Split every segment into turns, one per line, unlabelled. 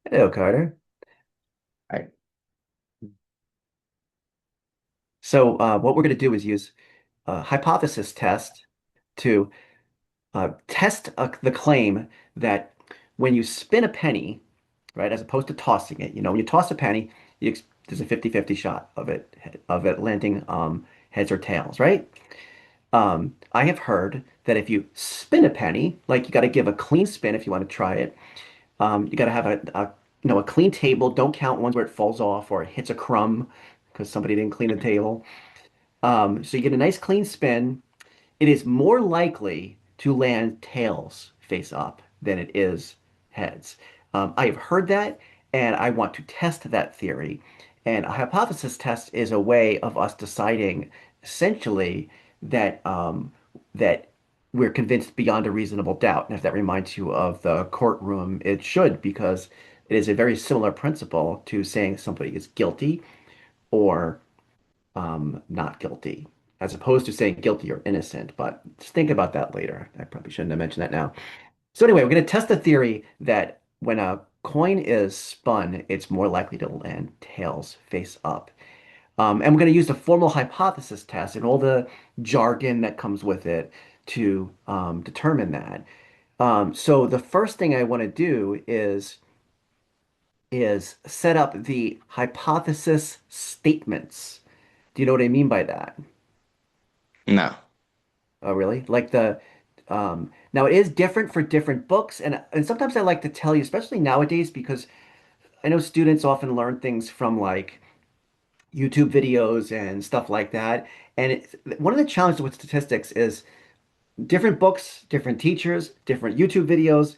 Hello, Carter.
Right.
So, what we're going to do is use a hypothesis test to test the claim that when you spin a penny, right, as opposed to tossing it, when you toss a penny, there's a 50-50 shot of it landing heads or tails, right? I have heard that if you spin a penny, like you got to give a clean spin if you want to try it. You got to have a clean table. Don't count ones where it falls off or it hits a crumb because somebody didn't clean the table. So you get a nice clean spin. It is more likely to land tails face up than it is heads. I have heard that, and I want to test that theory. And a hypothesis test is a way of us deciding essentially that we're convinced beyond a reasonable doubt. And if that reminds you of the courtroom, it should, because it is a very similar principle to saying somebody is guilty or not guilty, as opposed to saying guilty or innocent. But just think about that later. I probably shouldn't have mentioned that now. So anyway, we're going to test the theory that when a coin is spun, it's more likely to land tails face up. And we're going to use the formal hypothesis test and all the jargon that comes with it to determine that. So the first thing I want to do is set up the hypothesis statements. Do you know what I mean by that?
No.
Oh, really? Now it is different for different books, and sometimes I like to tell you, especially nowadays, because I know students often learn things from like YouTube videos and stuff like that. And one of the challenges with statistics is different books, different teachers, different YouTube videos,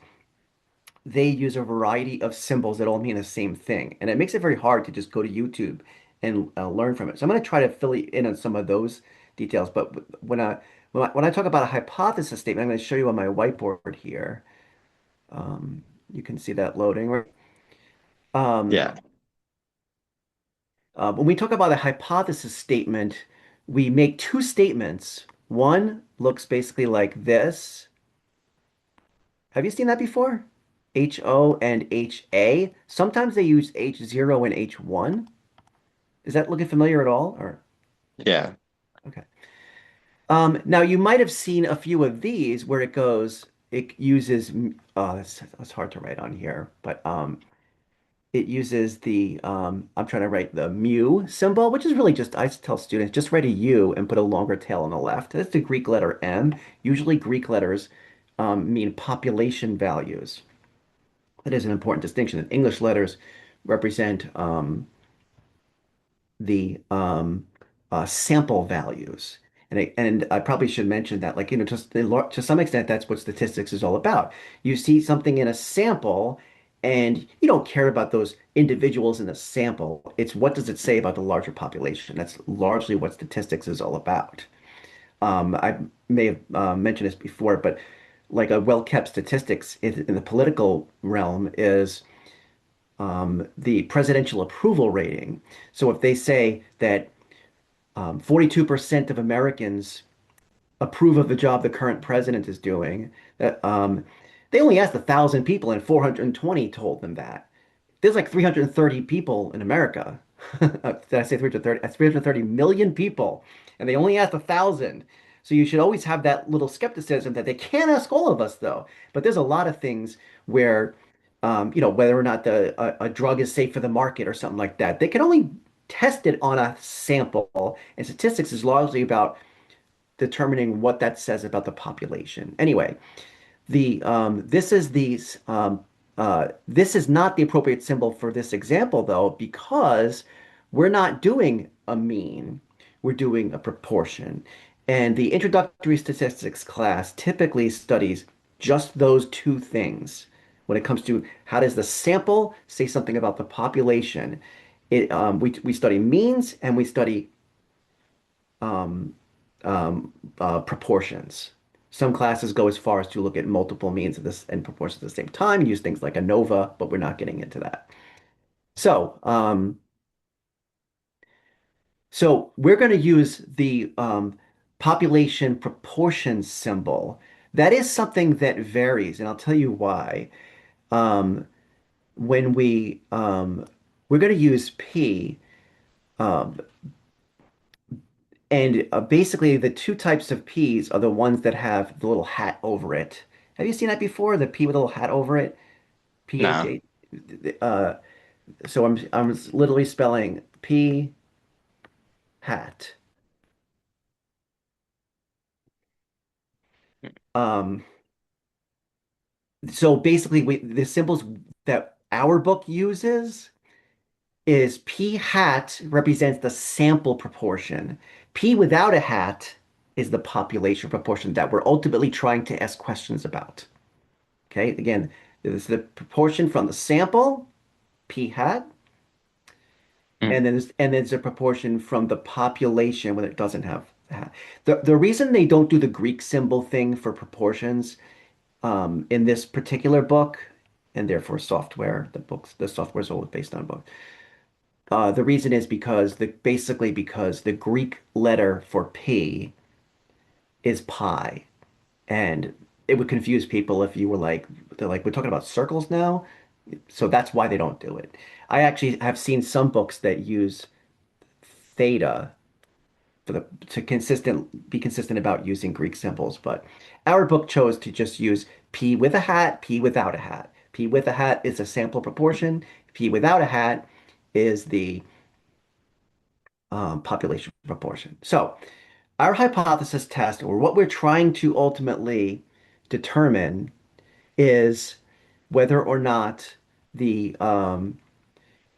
they use a variety of symbols that all mean the same thing. And it makes it very hard to just go to YouTube and learn from it. So I'm going to try to fill you in on some of those details. But when I talk about a hypothesis statement, I'm going to show you on my whiteboard here. You can see that loading, right? Um,
Yeah.
when we talk about a hypothesis statement, we make two statements. One looks basically like this. Have you seen that before? HO and HA. Sometimes they use H0 and H1. Is that looking familiar at all? Or
Yeah.
okay. Now you might have seen a few of these where it uses that's hard to write on here, but it uses I'm trying to write the mu symbol, which is really just I tell students just write a U and put a longer tail on the left. That's the Greek letter M. Usually Greek letters mean population values. That is an important distinction. And English letters represent the sample values. And I probably should mention that, like, just to some extent, that's what statistics is all about. You see something in a sample, and you don't care about those individuals in the sample. It's what does it say about the larger population? That's largely what statistics is all about. I may have mentioned this before, but like a well-kept statistics in the political realm is the presidential approval rating. So if they say that 42% of Americans approve of the job the current president is doing, that they only asked 1,000 people and 420 told them that. There's like 330 people in America. Did I say 330? That's 330 million people, and they only asked 1,000. So you should always have that little skepticism that they can't ask all of us, though. But there's a lot of things where, whether or not a drug is safe for the market or something like that, they can only test it on a sample. And statistics is largely about determining what that says about the population. Anyway, the this is not the appropriate symbol for this example though, because we're not doing a mean, we're doing a proportion. And the introductory statistics class typically studies just those two things. When it comes to how does the sample say something about the population, we study means and we study um, proportions. Some classes go as far as to look at multiple means of this and proportions at the same time and use things like ANOVA, but we're not getting into that. So, so we're going to use the population proportion symbol. That is something that varies, and I'll tell you why. Um, when we're going to use P, um, and basically the two types of P's are the ones that have the little hat over it. Have you seen that before? The P with a little hat over it?
No.
P-H-A. Uh, so I'm literally spelling P hat. Um, so basically, the symbols that our book uses is P hat represents the sample proportion. P without a hat is the population proportion that we're ultimately trying to ask questions about. Okay, again, this is the proportion from the sample, P hat,
Mm.
and then there's a proportion from the population when it doesn't have the hat. The reason they don't do the Greek symbol thing for proportions in this particular book, and therefore software, the software is always based on a book. The reason is basically because the Greek letter for P is pi, and it would confuse people if you were like, they're like, we're talking about circles now, so that's why they don't do it. I actually have seen some books that use theta for the to consistent be consistent about using Greek symbols, but our book chose to just use P with a hat, P without a hat. P with a hat is a sample proportion. P without a hat is the population proportion. So our hypothesis test, or what we're trying to ultimately determine, is whether or not the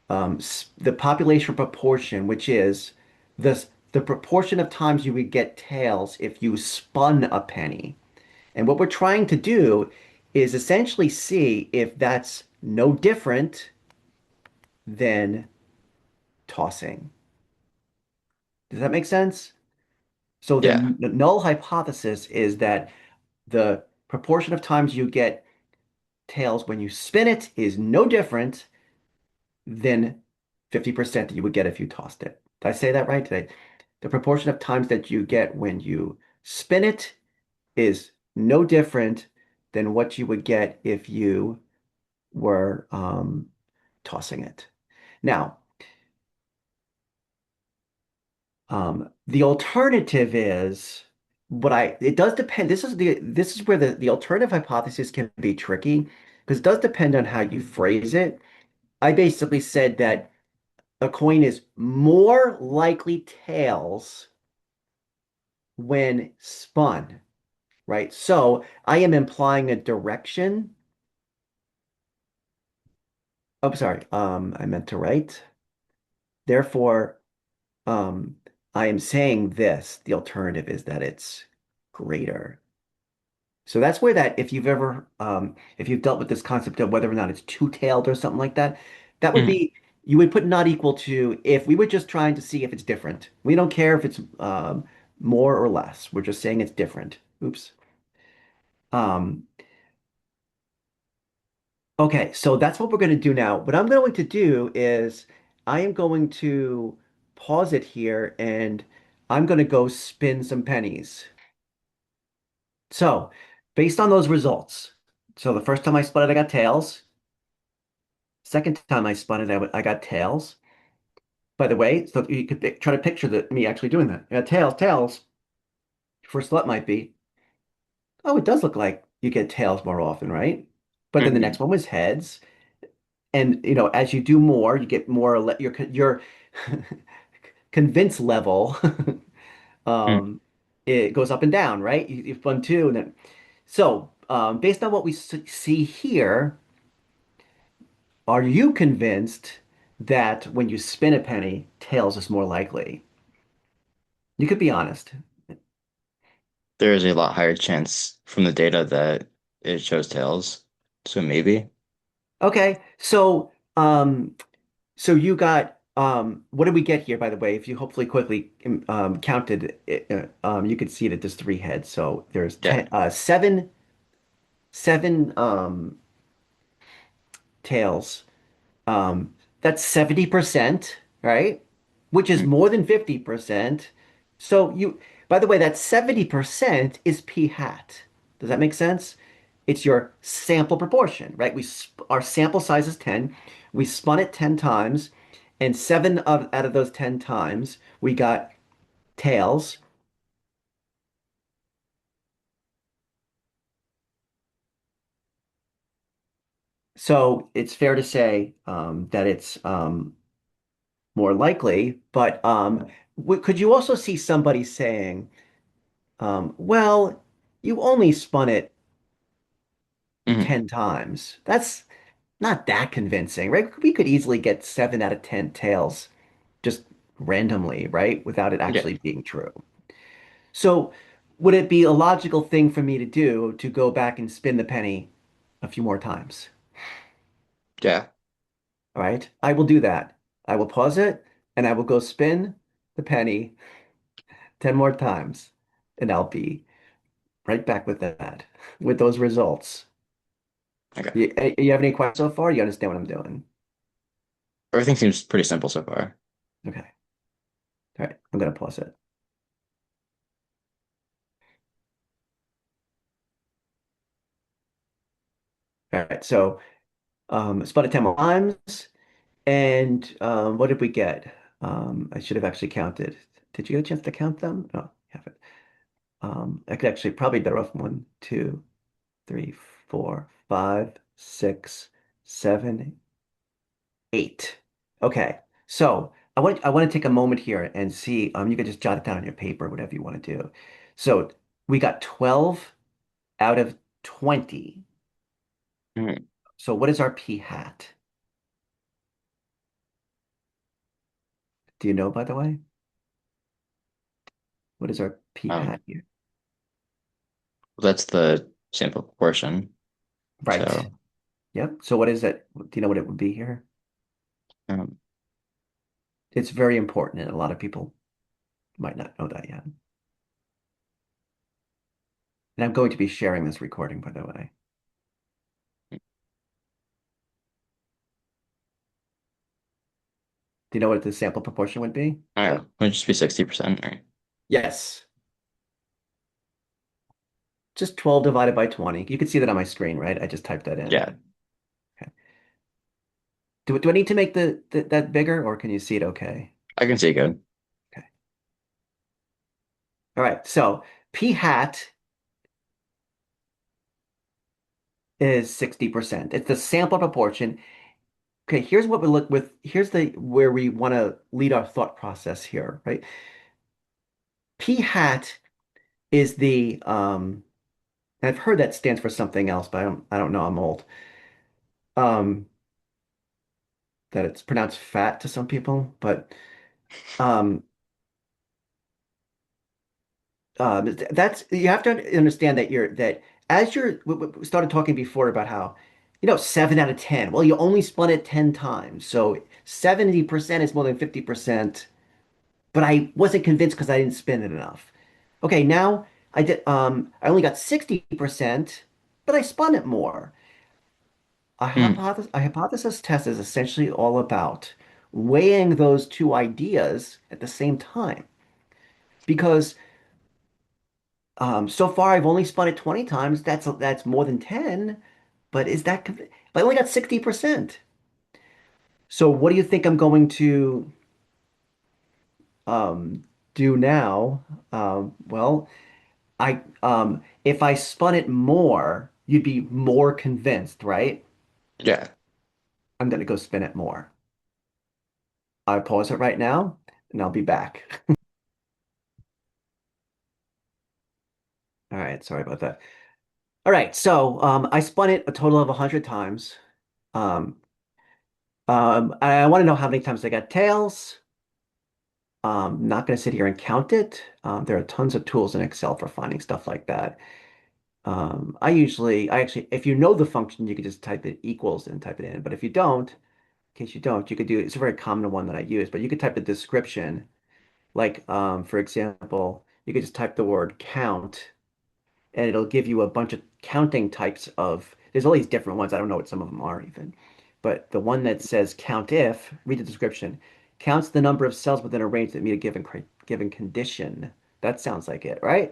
the population proportion, which is the the proportion of times you would get tails if you spun a penny. And what we're trying to do is essentially see if that's no different than tossing. Does that make sense? So the
Yeah.
null hypothesis is that the proportion of times you get tails when you spin it is no different than 50% that you would get if you tossed it. Did I say that right? The proportion of times that you get when you spin it is no different than what you would get if you were tossing it. Now, the alternative is it does depend. This is where the alternative hypothesis can be tricky because it does depend on how you phrase it. I basically said that a coin is more likely tails when spun, right? So I am implying a direction. Oh, sorry. I meant to write. Therefore, um, I am saying this. The alternative is that it's greater. So that's where that if you've dealt with this concept of whether or not it's two-tailed or something like that, that would
Mm.
be you would put not equal to if we were just trying to see if it's different. We don't care if it's more or less. We're just saying it's different. Oops. Um, okay, so that's what we're going to do now. What I'm going to do is I am going to pause it here and I'm going to go spin some pennies. So based on those results, so the first time I spun it, I got tails. Second time I spun it, I got tails. By the way, so you could try to picture me actually doing that. Yeah, tails, tails. First thought might be, oh, it does look like you get tails more often, right? But then the next
Hmm.
one was heads, and as you do more, you get more. Your convince level,
Mm.
um, it goes up and down, right? You spun two, and then so based on what we see here, are you convinced that when you spin a penny, tails is more likely? You could be honest.
There is a lot higher chance from the data that it shows tails. So maybe.
Okay, so you got what did we get here, by the way? If you hopefully quickly counted it, you could see that there's three heads. So there's
Yeah.
seven tails. That's 70%, right? Which is
Mm.
more than 50%. So by the way, that 70% is p hat. Does that make sense? It's your sample proportion, right? our sample size is 10. We spun it 10 times, and out of those 10 times, we got tails. So it's fair to say that it's more likely, but could you also see somebody saying, well, you only spun it
Hmm.
10 times. That's not that convincing, right? We could easily get 7 out of 10 tails just randomly, right? Without it
Yeah.
actually being true. So would it be a logical thing for me to do to go back and spin the penny a few more times?
Yeah.
All right. I will do that. I will pause it and I will go spin the penny 10 more times. And I'll be right back with that, with those results.
Okay.
You have any questions so far? You understand what I'm doing?
Everything seems pretty simple so far.
Okay. All right. I'm going to pause it. All right. So spun it 10 more times. And what did we get? I should have actually counted. Did you get a chance to count them? No, you haven't. I could actually probably better off 1, 2, 3, 4, 5, 6, 7, 8. Okay. So I want to take a moment here and see. You can just jot it down on your paper, whatever you want to do. So we got 12 out of 20.
Mhm.
So what is our p hat? Do you know, by the way? What is our p
Um,
hat here?
that's the sample proportion.
Right.
So,
Yep. So what is it? Do you know what it would be here?
um,
It's very important, and a lot of people might not know that yet. And I'm going to be sharing this recording, by the way. Do you know what the sample proportion would be?
I don't know. Would just be 60%, right?
Yes. Just 12 divided by 20. You can see that on my screen, right? I just typed that in.
Yeah.
Okay. Do I need to make that bigger, or can you see it okay?
I can see good.
Okay. All right. So p hat is 60%. It's the sample proportion. Okay, here's what we look with. Here's the where we want to lead our thought process here, right? P hat is the and I've heard that stands for something else, but I don't know. I'm old. Um, that it's pronounced fat to some people, but um, that's you have to understand that you're that as we started talking before about how 7 out of 10. Well, you only spun it 10 times, so 70% is more than 50%. But I wasn't convinced because I didn't spin it enough. Okay, now I only got 60%, but I spun it more.
Mm.
A hypothesis test is essentially all about weighing those two ideas at the same time. Because so far I've only spun it 20 times. That's more than 10, but but I only got 60%. So what do you think I'm going to um, do now? Well, if I spun it more, you'd be more convinced, right?
Yeah.
I'm gonna go spin it more. I pause it right now, and I'll be back. All right, sorry about that. All right, so I spun it a total of 100 times. Um, I want to know how many times I got tails. Not going to sit here and count it. There are tons of tools in Excel for finding stuff like that. I actually, if you know the function, you could just type it equals and type it in. But if you don't, in case you don't, you could do, it's a very common one that I use, but you could type the description. Like, for example, you could just type the word count and it'll give you a bunch of counting types there's all these different ones. I don't know what some of them are even. But the one that says count if, read the description, counts the number of cells within a range that meet a given condition. That sounds like it, right?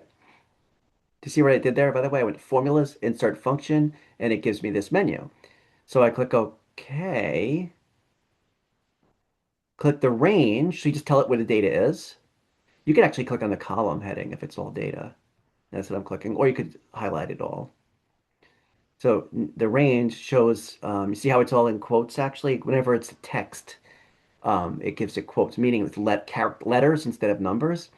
Do you see what I did there? By the way, I went to formulas, insert function, and it gives me this menu. So I click OK, click the range. So you just tell it where the data is. You can actually click on the column heading if it's all data. That's what I'm clicking, or you could highlight it all. So the range shows, you see how it's all in quotes actually? Whenever it's text, it gives it quotes, meaning with letters instead of numbers.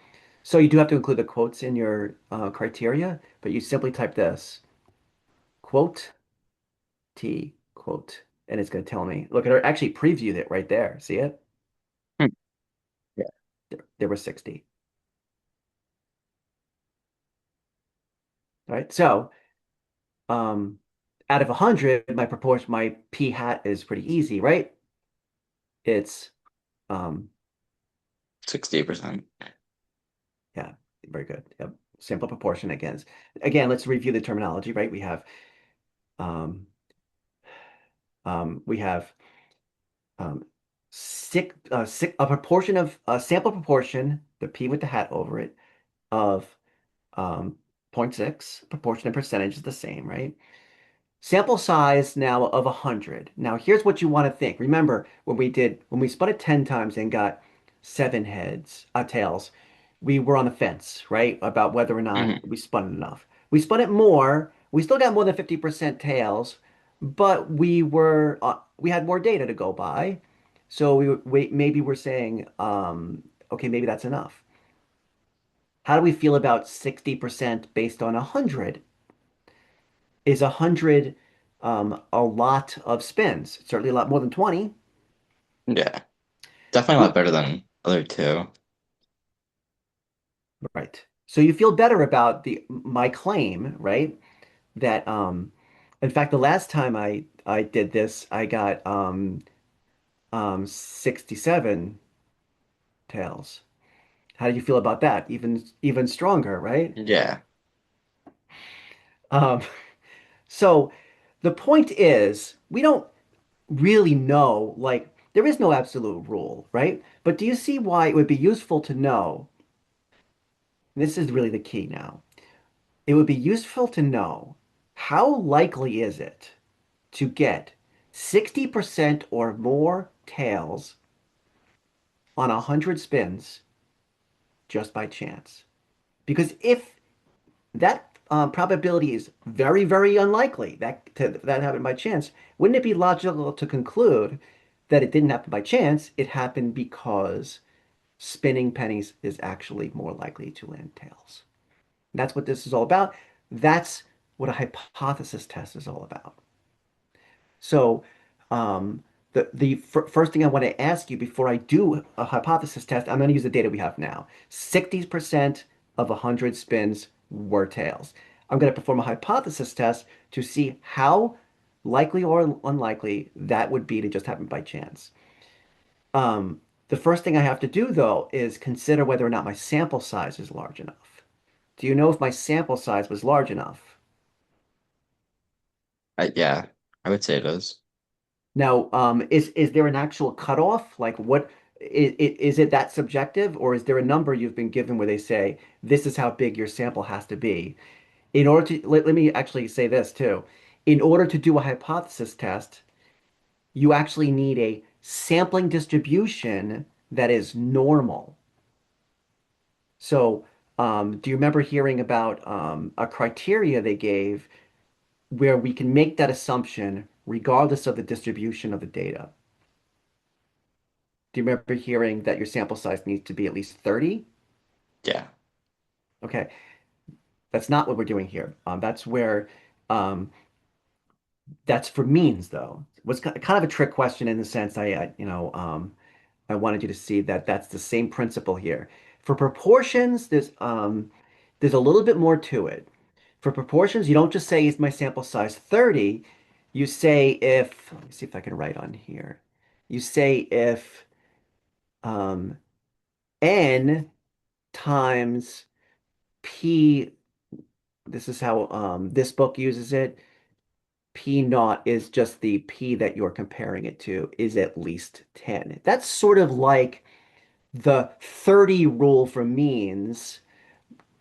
So you do have to include the quotes in your criteria, but you simply type this, quote T, quote, and it's going to tell me. Look, it actually previewed it right there. See it?
Hmm. Yeah.
There were 60. Right? So um, out of 100, my proportion, my p hat is pretty easy, right? It's um,
68%.
yeah, very good. Yep. Sample proportion again, let's review the terminology, right? Um, we have um, a proportion of a sample proportion, the p with the hat over it, of um, zero point 0.6. Proportion and percentage is the same, right? Sample size now of 100. Now here's what you want to think. Remember when we spun it 10 times and got seven tails, we were on the fence, right? About whether or not
Hmm.
we spun it enough. We spun it more. We still got more than 50% tails, but we had more data to go by. So maybe we're saying, okay, maybe that's enough. How do we feel about 60% based on 100? Is 100 a lot of spins? Certainly a lot more than 20.
Yeah. Definitely a lot
Would
better than other two.
right. So you feel better about the my claim, right? That in fact the last time I did this, I got 67 tails. How do you feel about that? Even stronger, right?
Yeah.
Um so the point is we don't really know, like there is no absolute rule, right? But do you see why it would be useful to know? This is really the key now. It would be useful to know how likely is it to get 60% or more tails on 100 spins just by chance. Because if that probability is very, very unlikely that happened by chance, wouldn't it be logical to conclude that it didn't happen by chance? It happened because spinning pennies is actually more likely to land tails. That's what this is all about. That's what a hypothesis test is all about. So, the first thing I want to ask you before I do a hypothesis test, I'm going to use the data we have now. 60% of 100 spins were tails. I'm going to perform a hypothesis test to see how likely or unlikely that would be to just happen by chance. The first thing I have to do, though, is consider whether or not my sample size is large enough. Do you know if my sample size was large enough?
Yeah. I would say it is.
Now, is there an actual cutoff? Like, what is it that subjective, or is there a number you've been given where they say this is how big your sample has to be? In order to let me actually say this too. In order to do a hypothesis test, you actually need a sampling distribution that is normal. So, do you remember hearing about a criteria they gave where we can make that assumption regardless of the distribution of the data? Do you remember hearing that your sample size needs to be at least 30?
Yeah.
Okay, that's not what we're doing here. Um, that's for means, though. Was kind of a trick question in the sense I wanted you to see that that's the same principle here. For proportions, there's a little bit more to it. For proportions, you don't just say is my sample size 30. You say if, let me see if I can write on here. You say if um, n times P, this is how this book uses it. P naught is just the P that you're comparing it to is at least 10. That's sort of like the 30 rule for means,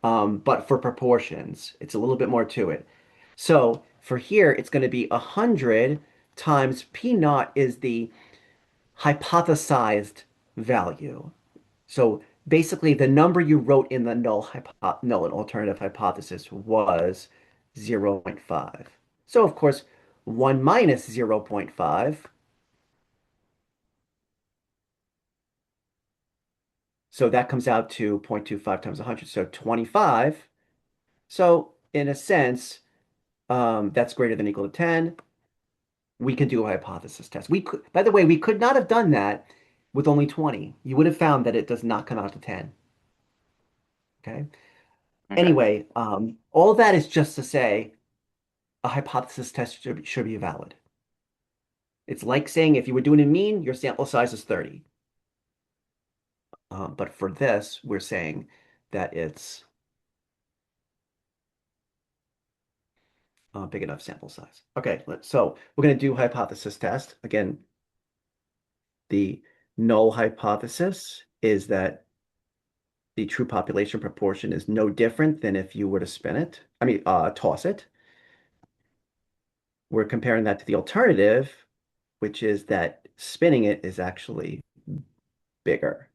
but for proportions. It's a little bit more to it. So for here, it's going to be 100 times P naught is the hypothesized value. So basically, the number you wrote in the null and alternative hypothesis was zero point 0.5. So of course, 1 minus zero point 0.5. So that comes out to 0.25 times 100. So 25. So in a sense, that's greater than or equal to 10. We can do a hypothesis test. We could, by the way, we could not have done that with only 20. You would have found that it does not come out to 10. Okay.
Okay.
Anyway, all that is just to say a hypothesis test should be valid. It's like saying if you were doing a mean, your sample size is 30. But for this, we're saying that it's a big enough sample size. Okay, so we're going to do hypothesis test. Again, the null hypothesis is that the true population proportion is no different than if you were to spin it. I mean, toss it. We're comparing that to the alternative, which is that spinning it is actually bigger,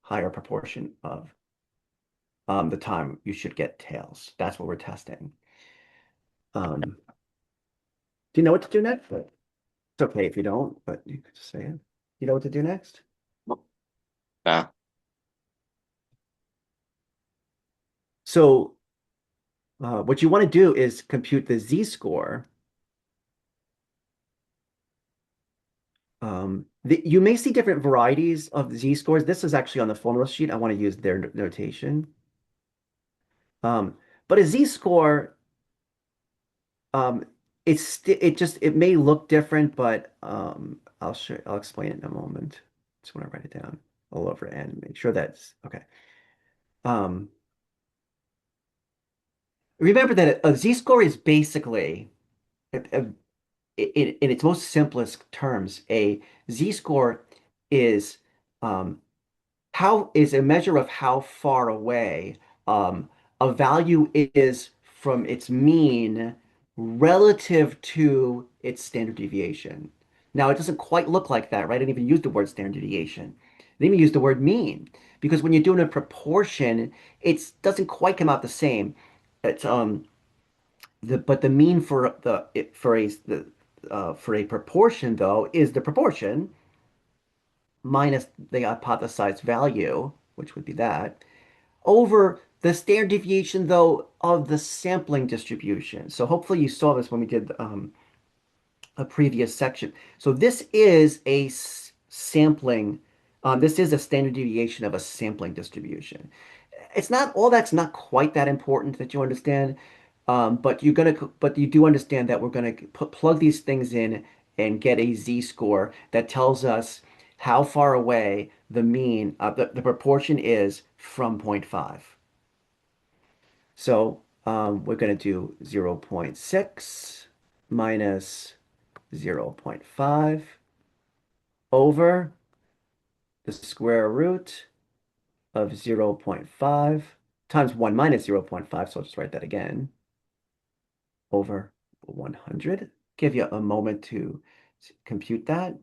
higher proportion of the time you should get tails. That's what we're testing. Do you know what to do next? It's okay if you don't, but you could just say it. You know what to do next?
Yeah.
So what you want to do is compute the z-score. You may see different varieties of z-scores. This is actually on the formula sheet. I want to use their notation. Um, but a z-score, um, it may look different, but I'll explain it in a moment. Just want to write it down all over and make sure that's okay. Um, Remember that a z-score is basically in its most simplest terms, a z-score is um, how is a measure of how far away a value is from its mean relative to its standard deviation. Now, it doesn't quite look like that, right? I didn't even use the word standard deviation. I didn't even use the word mean because when you're doing a proportion, it doesn't quite come out the same. It's but the mean for for a proportion though is the proportion minus the hypothesized value, which would be that, over the standard deviation, though, of the sampling distribution. So hopefully you saw this when we did a previous section. So this is a sampling, this is a standard deviation of a sampling distribution. It's not all that's not quite that important that you understand, but you do understand that we're gonna plug these things in and get a z-score that tells us how far away the mean, the proportion is from point 0.5. So we're going to do 0.6 minus 0.5 over the square root of 0.5 times 1 minus 0.5. So I'll just write that again over 100. Give you a moment to compute that.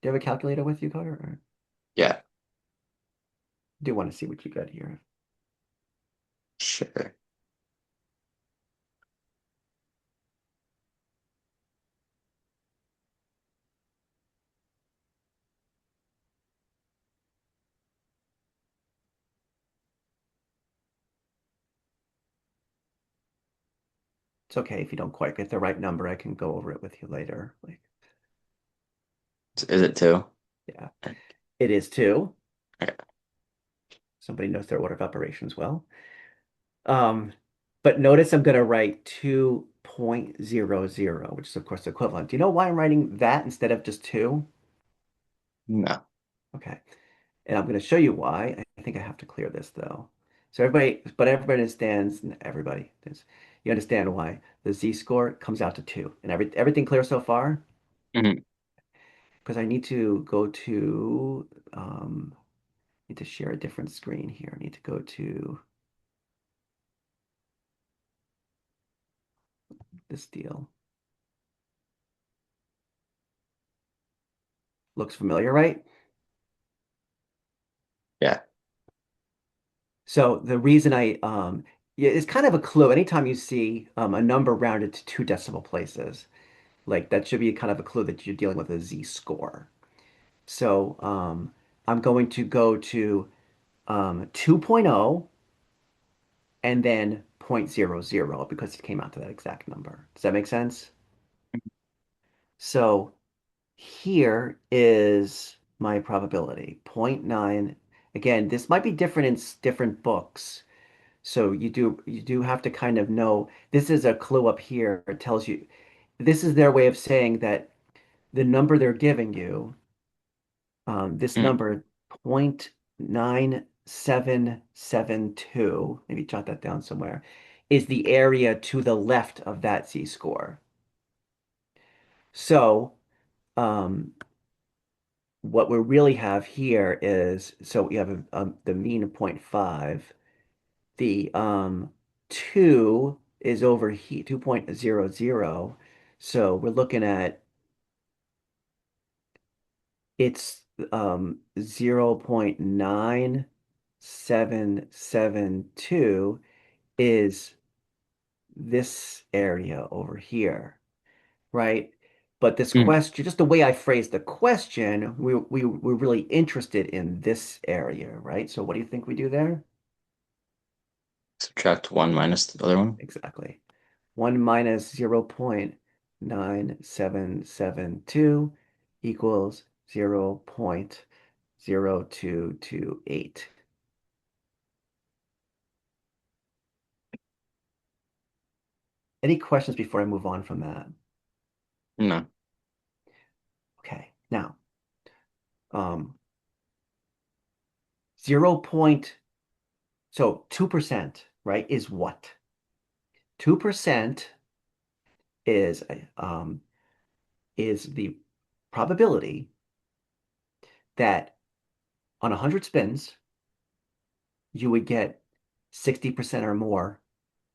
Do you have a calculator with you, Carter? Or
Yeah.
do you want to see what you got here?
Sure.
It's okay if you don't quite get the right number. I can go over it with you later. Like,
Is it two?
yeah, it is two.
Okay.
Somebody knows their order of operations well. Um, but notice I'm going to write 2.00, which is of course equivalent. Do you know why I'm writing that instead of just 2?
No.
Okay. And I'm going to show you why. I think I have to clear this though. So everybody understands, you understand why the z-score comes out to 2. And everything clear so far?
Mhm.
Because I need to go to, need to share a different screen here. I need to go to this deal. Looks familiar, right?
Yeah.
So the reason yeah, it's kind of a clue. Anytime you see a number rounded to two decimal places, like that should be kind of a clue that you're dealing with a z-score. So I'm going to go to 2.0 and then zero point 0.00 because it came out to that exact number. Does that make sense? So here is my probability, zero point 0.9. Again, this might be different in different books. So you do have to kind of know. This is a clue up here. It tells you this is their way of saying that the number they're giving you, this
Mm.
number 0.9772, maybe jot that down somewhere, is the area to the left of that z-score. So what we really have here is, so we have the mean of zero point 0.5. The 2 is over here, 2.00. So we're looking at it's 0.9772 is this area over here, right? But this
Mm.
question, just the way I phrased the question, we're really interested in this area, right? So what do you think we do there?
Subtract one minus the other one.
Exactly. 1 minus 0.9772 equals 0.0228. Any questions before I move on from that?
No.
Okay, now, 0 point, so 2%, right, is what? 2% is is the probability that on 100 spins, you would get 60% or more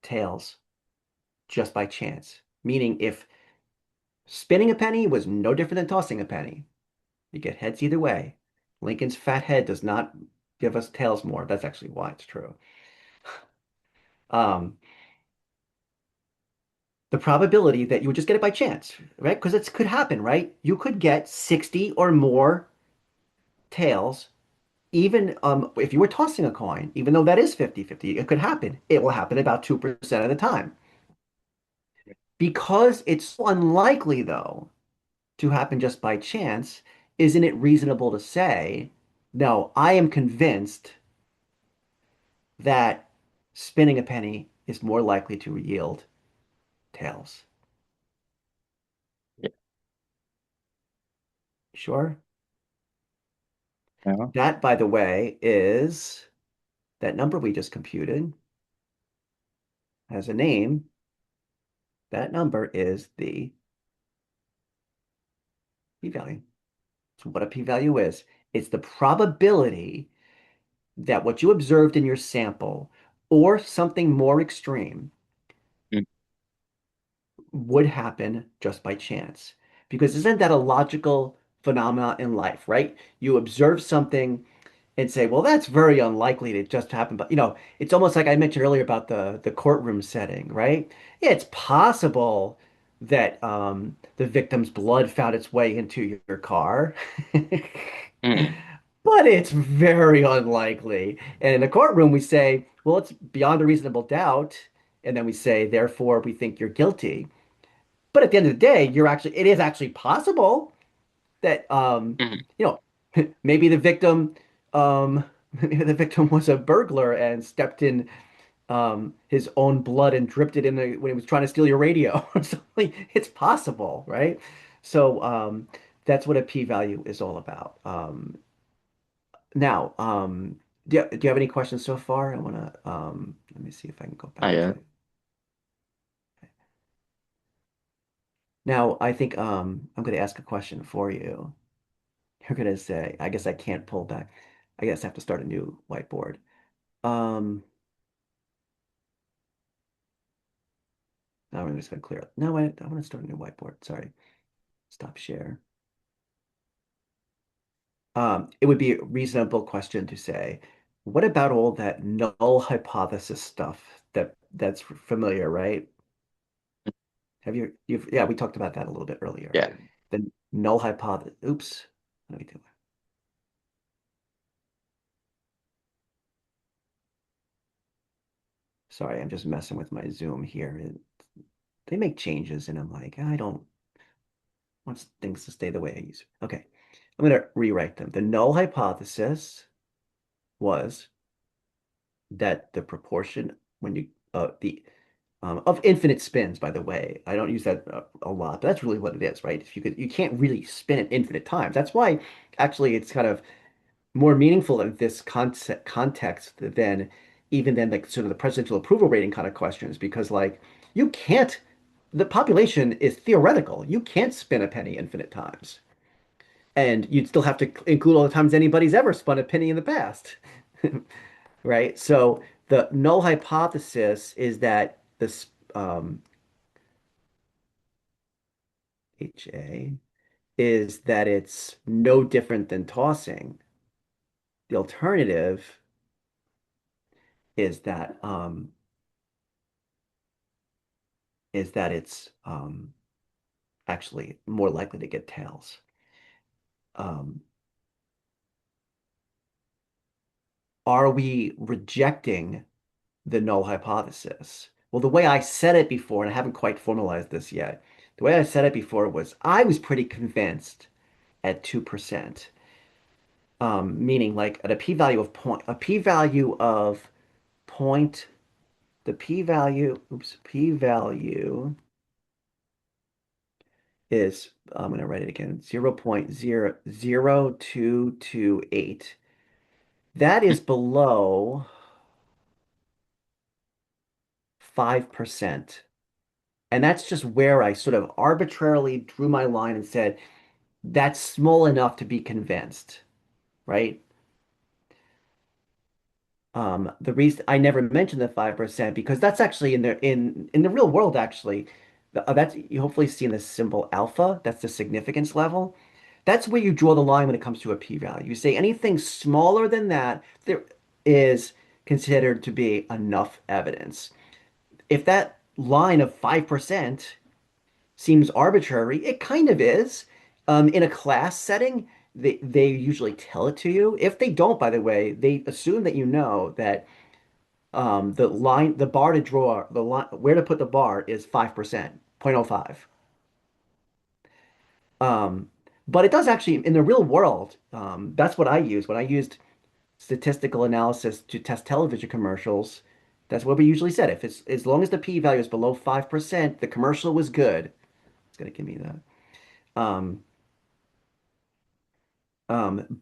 tails just by chance. Meaning if spinning a penny was no different than tossing a penny, you get heads either way. Lincoln's fat head does not give us tails more. That's actually why it's true. Um, the probability that you would just get it by chance, right? Because it could happen, right? You could get 60 or more tails, even if you were tossing a coin, even though that is 50-50, it could happen. It will happen about 2% of the time. Because it's so unlikely, though, to happen just by chance, isn't it reasonable to say, no, I am convinced that spinning a penny is more likely to yield tails?
Yeah.
Sure.
No.
That, by the way, is that number we just computed has a name. That number is the p-value. So what a p-value is, it's the probability that what you observed in your sample or something more extreme
Mm.
would happen just by chance. Because isn't that a logical phenomenon in life, right? You observe something and say, well, that's very unlikely to just happen. But it's almost like I mentioned earlier about the courtroom setting, right? Yeah, it's possible that the victim's blood found its way into your car.
Mm.
But it's very unlikely. And in the courtroom, we say, well, it's beyond a reasonable doubt. And then we say, therefore, we think you're guilty. But at the end of the day, it is actually possible that,
Mm.
you maybe um, maybe the victim was a burglar and stepped in, his own blood and dripped it when he was trying to steal your radio or something. It's possible, right? So, that's what a p-value is all about. Now, do you have any questions so far? Let me see if I can go
Oh,
back
yeah.
to. Now, I think I'm going to ask a question for you. You're going to say, I guess I can't pull back. I guess I have to start a new whiteboard. Um, I'm just gonna clear it. No, I want to start a new whiteboard. Sorry. Stop share. It would be a reasonable question to say, what about all that null hypothesis stuff that's familiar, right? Yeah, we talked about that a little bit earlier.
Yeah.
The null hypothesis. Oops. Let me do that. Sorry, I'm just messing with my Zoom here. They make changes, and I'm like, I don't want things to stay the way I used to. Okay, I'm going to rewrite them. The null hypothesis was that the proportion when you the of infinite spins, by the way. I don't use that a lot, but that's really what it is, right? If you can't really spin it infinite times. That's why actually it's kind of more meaningful in this context than even than like sort of the presidential approval rating kind of questions, because like you can't, the population is theoretical. You can't spin a penny infinite times. And you'd still have to include all the times anybody's ever spun a penny in the past. Right? So the null hypothesis is that this HA is that it's no different than tossing. The alternative is that it's actually more likely to get tails. Um, are we rejecting the null hypothesis? Well, the way I said it before, and I haven't quite formalized this yet, the way I said it before was I was pretty convinced at 2%, meaning like at a p-value of point, the p-value, oops, p-value is, I'm going to write it again, 0.00228. That is below 5%. And that's just where I sort of arbitrarily drew my line and said, that's small enough to be convinced, right? The reason I never mentioned the 5% because that's actually in the real world, actually, that's you hopefully seen the symbol alpha. That's the significance level. That's where you draw the line when it comes to a p-value. You say anything smaller than that, there is considered to be enough evidence. If that line of 5% seems arbitrary, it kind of is. In a class setting, they usually tell it to you. If they don't, by the way, they assume that you know that the bar to draw, the line, where to put the bar is 5%, 0.05. Um, but it does actually, in the real world, that's what I use. When I used statistical analysis to test television commercials, that's what we usually said. If it's as long as the p-value is below 5%, the commercial was good. It's gonna give me that. Um,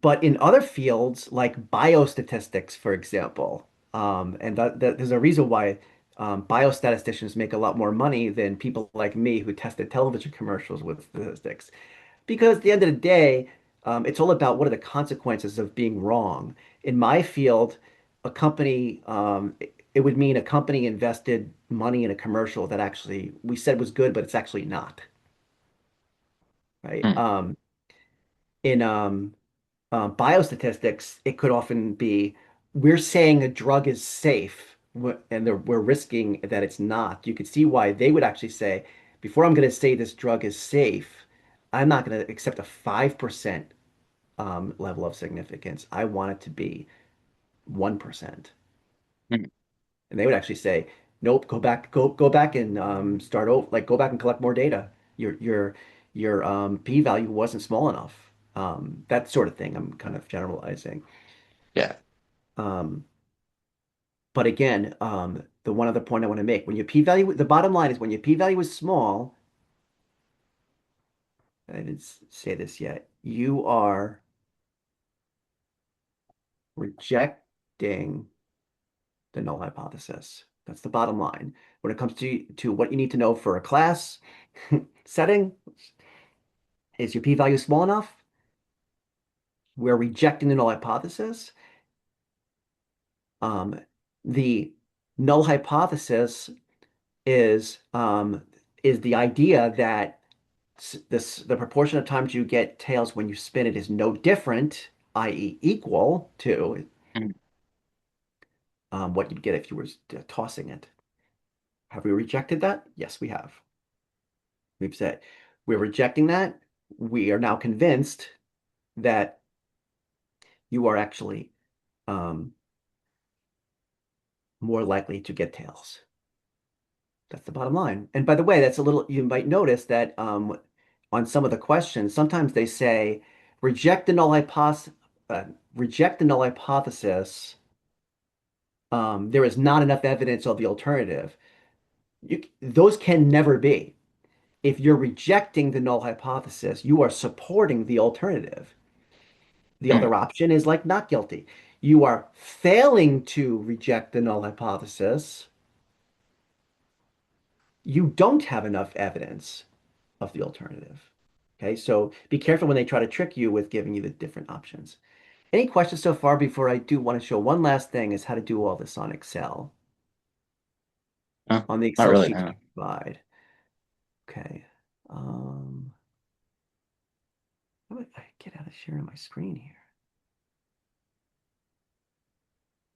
but in other fields like biostatistics, for example, and there's a reason why biostatisticians make a lot more money than people like me who tested television commercials with statistics. Because at the end of the day, it's all about what are the consequences of being wrong. In my field, a company, it would mean a company invested money in a commercial that actually we said was good, but it's actually not, right?
Hmm.
In biostatistics, it could often be we're saying a drug is safe and we're risking that it's not. You could see why they would actually say, before I'm going to say this drug is safe, I'm not going to accept a 5% level of significance. I want it to be 1%.
Hmm.
And they would actually say, nope, go back and start over, like go back and collect more data. Your p-value wasn't small enough. That sort of thing. I'm kind of generalizing.
Yeah.
Um, but again, the one other point I want to make, when your p-value, the bottom line is when your p-value is small, I didn't say this yet, you are rejecting the null hypothesis. That's the bottom line. When it comes to what you need to know for a class setting, is your p-value small enough? We're rejecting the null hypothesis. Um, the null hypothesis is is the idea that the proportion of times you get tails when you spin it is no different, i.e., equal to
Mm.
what you'd get if you were tossing it. Have we rejected that? Yes, we have. We've said we're rejecting that. We are now convinced that you are actually um, more likely to get tails. That's the bottom line. And by the way, that's a little, you might notice that on some of the questions, sometimes they say reject the null hypothesis, uh, reject the null hypothesis. There is not enough evidence of the alternative. Those can never be. If you're rejecting the null hypothesis, you are supporting the alternative. The
Mm.
other option is like not guilty. You are failing to reject the null hypothesis. You don't have enough evidence of the alternative. Okay, so be careful when they try to trick you with giving you the different options. Any questions so far before I do want to show one last thing is how to do all this on Excel,
No,
on the
not
Excel
really,
sheet that
no.
you provide. Okay. Um, how do I get out of sharing my screen here?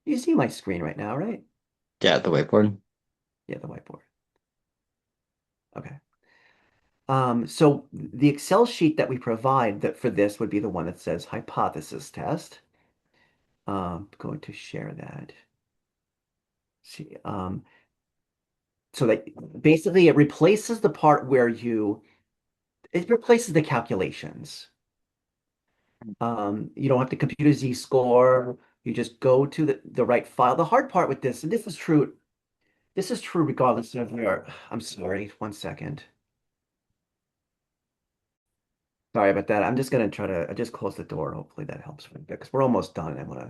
You see my screen right now, right?
Yeah, the whiteboard.
Yeah, the whiteboard. Okay. So the Excel sheet that we provide that for this would be the one that says hypothesis test. Going to share that. See, so that basically it replaces the part where it replaces the calculations. You don't have to compute a z-score. You just go to the right file. The hard part with this, and this is true regardless of your, I'm sorry, one second. Sorry about that. I'm just gonna try to, I just close the door. Hopefully that helps for a bit because we're almost done. I want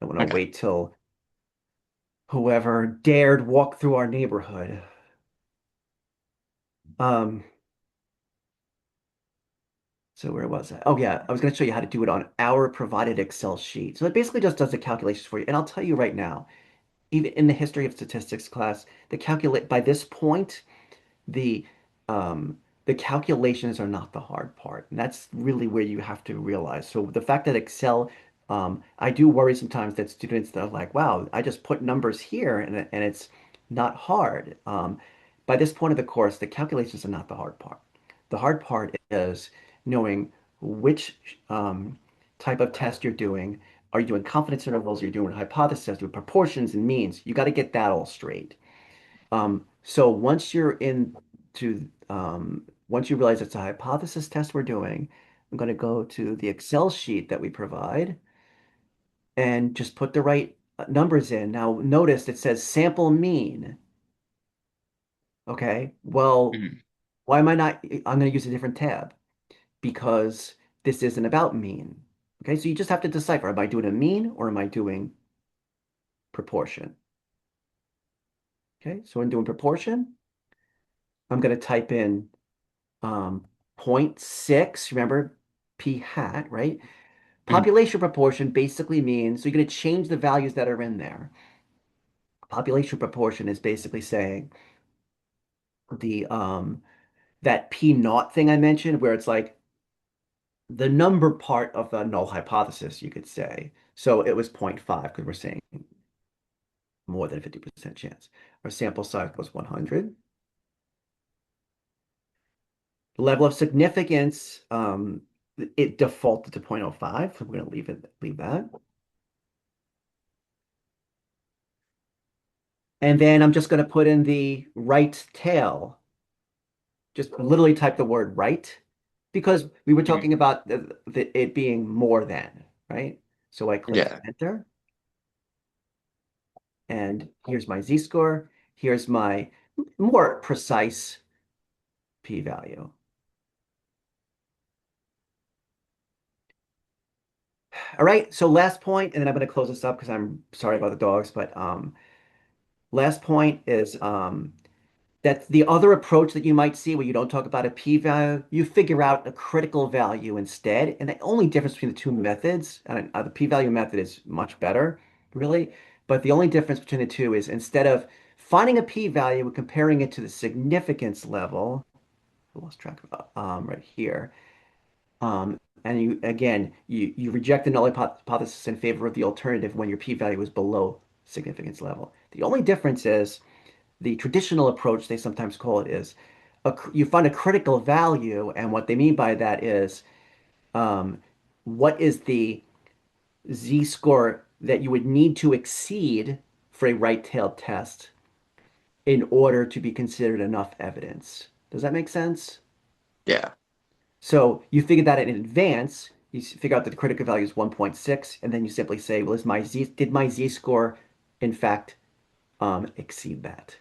to
Okay.
wait till whoever dared walk through our neighborhood. Um, so where was I? Oh yeah, I was going to show you how to do it on our provided Excel sheet. So it basically just does the calculations for you. And I'll tell you right now, even in the history of statistics class, the calculate by this point, the um, the calculations are not the hard part. And that's really where you have to realize. So the fact that Excel, I do worry sometimes that students that are like, wow, I just put numbers here and it's not hard. By this point of the course, the calculations are not the hard part. The hard part is knowing which type of test you're doing. Are you doing confidence intervals? Are you doing hypothesis, doing proportions and means? You got to get that all straight. So once you realize it's a hypothesis test we're doing, I'm going to go to the Excel sheet that we provide and just put the right numbers in. Now, notice it says sample mean. Okay. Well,
Mhm.
why am I not? I'm going to use a different tab because this isn't about mean. Okay. So you just have to decipher, am I doing a mean or am I doing proportion? Okay. So when doing proportion, I'm going to type in um, zero point 0.6, remember p hat, right?
Mhm.
Population proportion basically means, so you're going to change the values that are in there. Population proportion is basically saying the that p naught thing I mentioned, where it's like the number part of the null hypothesis, you could say. So it was zero point 0.5 because we're saying more than 50% chance. Our sample size was 100. Level of significance, it defaulted to 0.05. So we're going to leave that. And then I'm just going to put in the right tail. Just literally type the word right because we were
Mhm.
talking about it being more than, right? So I click
Yeah.
enter and here's my z-score. Here's my more precise p-value. All right, so last point, and then I'm going to close this up because I'm sorry about the dogs, but last point is that's the other approach that you might see where you don't talk about a p-value, you figure out a critical value instead. And the only difference between the two methods, and the p-value method is much better, really, but the only difference between the two is instead of finding a p-value and comparing it to the significance level. I lost track of right here. And you again, you reject the null hypothesis in favor of the alternative when your p-value is below significance level. The only difference is the traditional approach, they sometimes call it, is you find a critical value, and what they mean by that is um, what is the z-score that you would need to exceed for a right-tailed test in order to be considered enough evidence. Does that make sense?
Yeah.
So you figure that in advance. You figure out that the critical value is 1.6, and then you simply say, well, did my z-score in fact exceed that?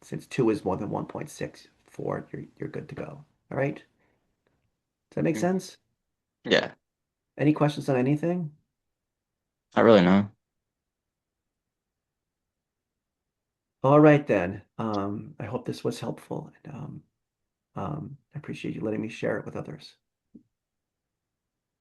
Since 2 is more than 1.64, you're good to go. All right? Does that make
Mm.
sense?
Yeah.
Any questions on anything?
I really know.
All right then. I hope this was helpful, and I appreciate you letting me share it with others.